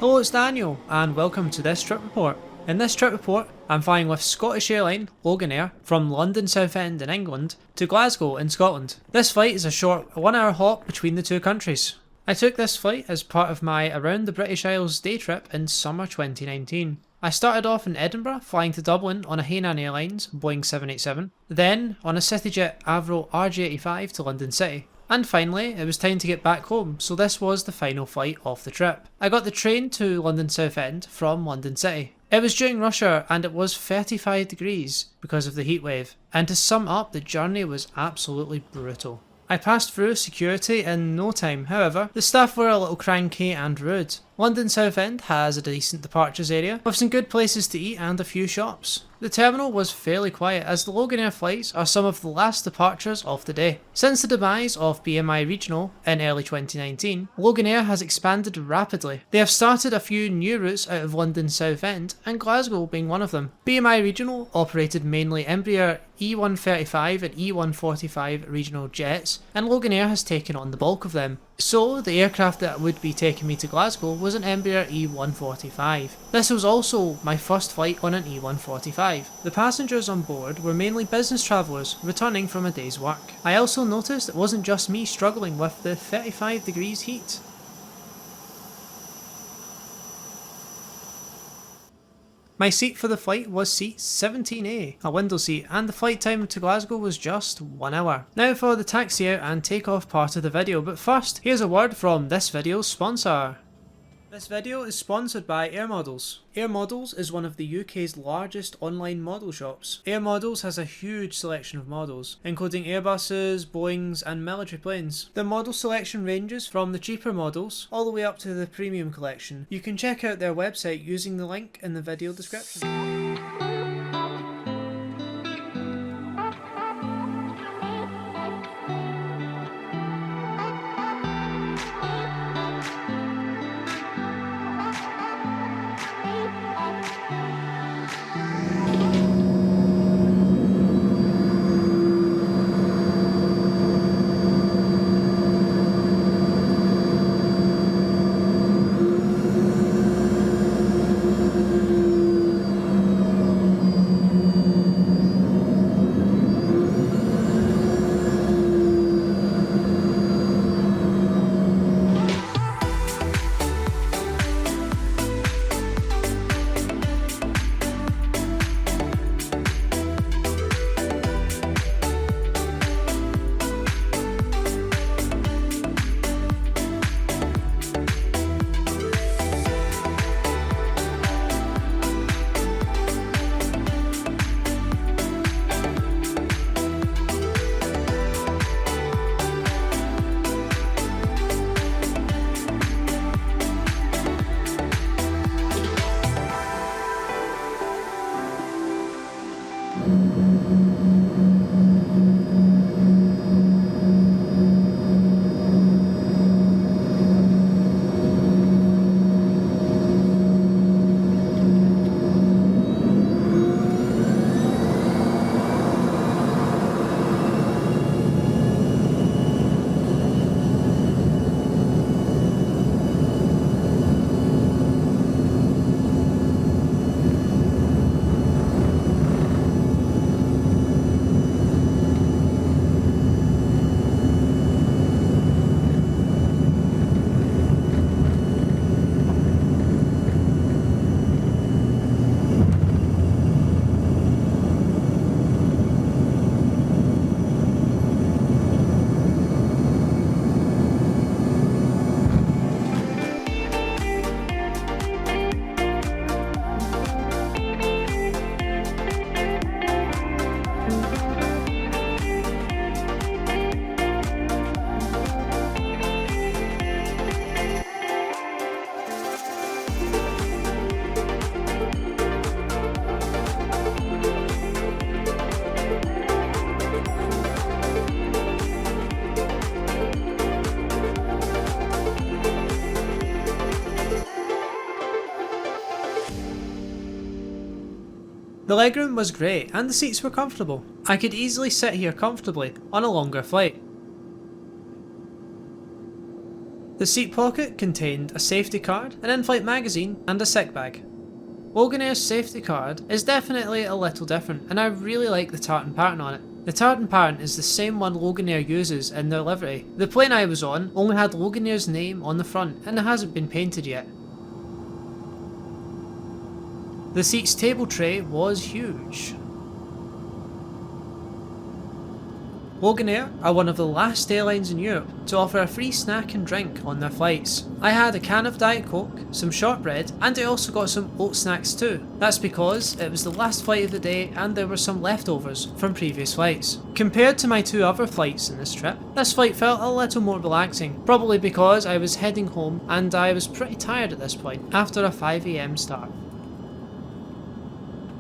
Hello, it's Daniel, and welcome to this trip report. In this trip report, I'm flying with Scottish Airline Loganair from London Southend in England to Glasgow in Scotland. This flight is a short 1 hour hop between the two countries. I took this flight as part of my Around the British Isles day trip in summer 2019. I started off in Edinburgh, flying to Dublin on a Hainan Airlines Boeing 787, then on a Cityjet Avro RJ85 to London City. And finally, it was time to get back home, so this was the final flight of the trip. I got the train to London Southend from London City. It was during rush hour and it was 35 degrees because of the heatwave, and to sum up, the journey was absolutely brutal. I passed through security in no time, however, the staff were a little cranky and rude. London Southend has a decent departures area, with some good places to eat and a few shops. The terminal was fairly quiet as the Loganair flights are some of the last departures of the day. Since the demise of BMI Regional in early 2019, Loganair has expanded rapidly. They have started a few new routes out of London Southend, and Glasgow being one of them. BMI Regional operated mainly Embraer E135 and E145 regional jets, and Loganair has taken on the bulk of them. So, the aircraft that would be taking me to Glasgow was an Embraer E145. This was also my first flight on an E145. The passengers on board were mainly business travellers returning from a day's work. I also noticed it wasn't just me struggling with the 35 degrees heat. My seat for the flight was seat 17A, a window seat, and the flight time to Glasgow was just 1 hour. Now for the taxi out and takeoff part of the video, but first, here's a word from this video's sponsor. This video is sponsored by Air Models. Air Models is one of the UK's largest online model shops. Air Models has a huge selection of models, including Airbuses, Boeings and military planes. The model selection ranges from the cheaper models all the way up to the premium collection. You can check out their website using the link in the video description. The legroom was great and the seats were comfortable. I could easily sit here comfortably on a longer flight. The seat pocket contained a safety card, an in-flight magazine and a sick bag. Loganair's safety card is definitely a little different, and I really like the tartan pattern on it. The tartan pattern is the same one Loganair uses in their livery. The plane I was on only had Loganair's name on the front and it hasn't been painted yet. The seat's table tray was huge. Loganair are one of the last airlines in Europe to offer a free snack and drink on their flights. I had a can of Diet Coke, some shortbread, and I also got some oat snacks too. That's because it was the last flight of the day and there were some leftovers from previous flights. Compared to my 2 other flights in this trip, this flight felt a little more relaxing, probably because I was heading home and I was pretty tired at this point after a 5 AM start.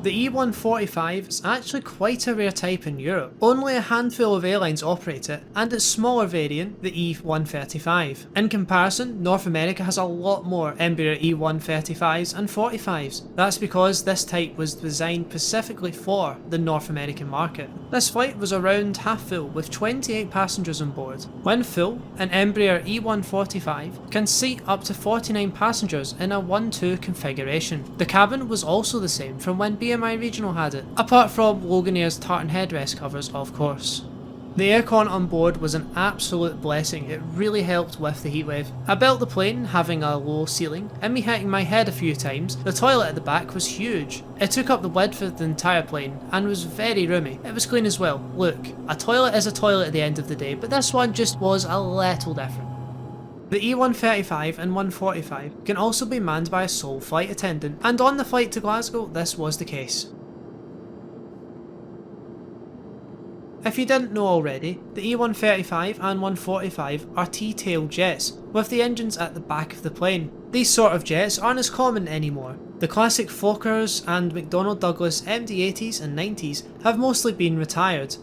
The E145 is actually quite a rare type in Europe. Only a handful of airlines operate it, and its smaller variant, the E135. In comparison, North America has a lot more Embraer E135s and 45s. That's because this type was designed specifically for the North American market. This flight was around half full with 28 passengers on board. When full, an Embraer E145 can seat up to 49 passengers in a 1-2 configuration. The cabin was also the same from when BMI Regional had it, apart from Loganair's tartan headrest covers of course. The aircon on board was an absolute blessing, it really helped with the heatwave. I built the plane having a low ceiling, and me hitting my head a few times. The toilet at the back was huge. It took up the width of the entire plane and was very roomy. It was clean as well. Look, a toilet is a toilet at the end of the day, but this one just was a little different. The E135 and 145 can also be manned by a sole flight attendant, and on the flight to Glasgow this was the case. If you didn't know already, the E135 and 145 are T-tail jets, with the engines at the back of the plane. These sort of jets aren't as common anymore. The classic Fokkers and McDonnell Douglas MD-80s and 90s have mostly been retired.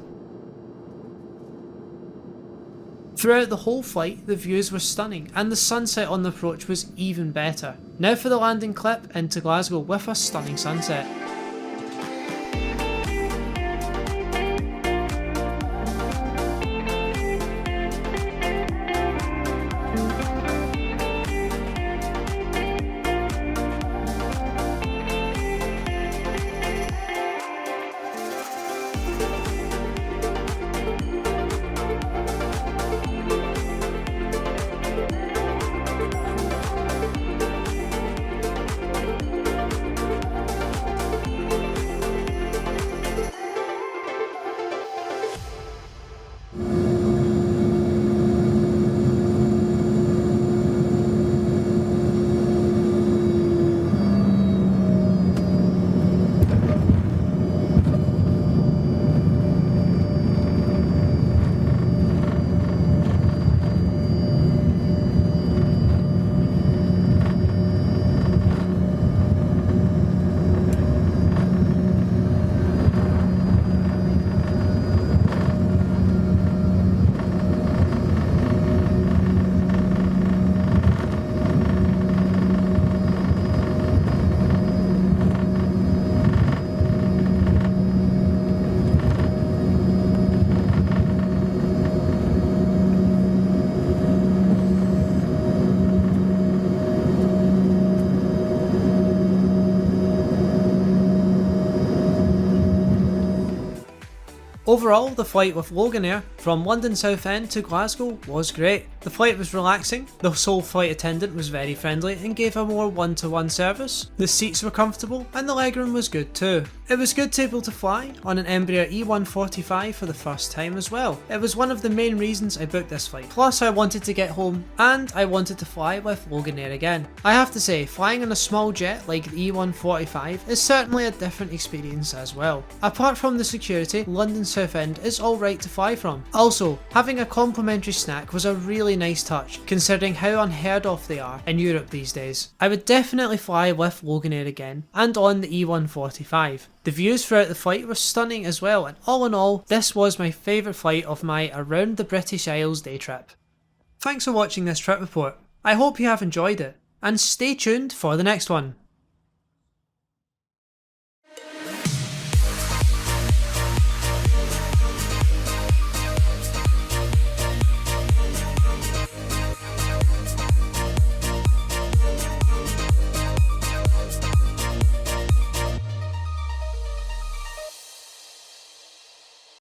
Throughout the whole flight, the views were stunning, and the sunset on the approach was even better. Now for the landing clip into Glasgow with a stunning sunset. Overall, the flight with Loganair from London Southend to Glasgow was great. The flight was relaxing, the sole flight attendant was very friendly and gave a more one-to-one service, the seats were comfortable and the legroom was good too. It was good to be able to fly on an Embraer E145 for the first time as well. It was one of the main reasons I booked this flight. Plus I wanted to get home and I wanted to fly with Loganair again. I have to say, flying on a small jet like the E145 is certainly a different experience as well. Apart from the security, London Southend is alright to fly from. Also, having a complimentary snack was a really nice touch, considering how unheard of they are in Europe these days. I would definitely fly with Loganair again, and on the E145. The views throughout the flight were stunning as well, and all in all, this was my favourite flight of my around the British Isles day trip. Thanks for watching this trip report. I hope you have enjoyed it, and stay tuned for the next one.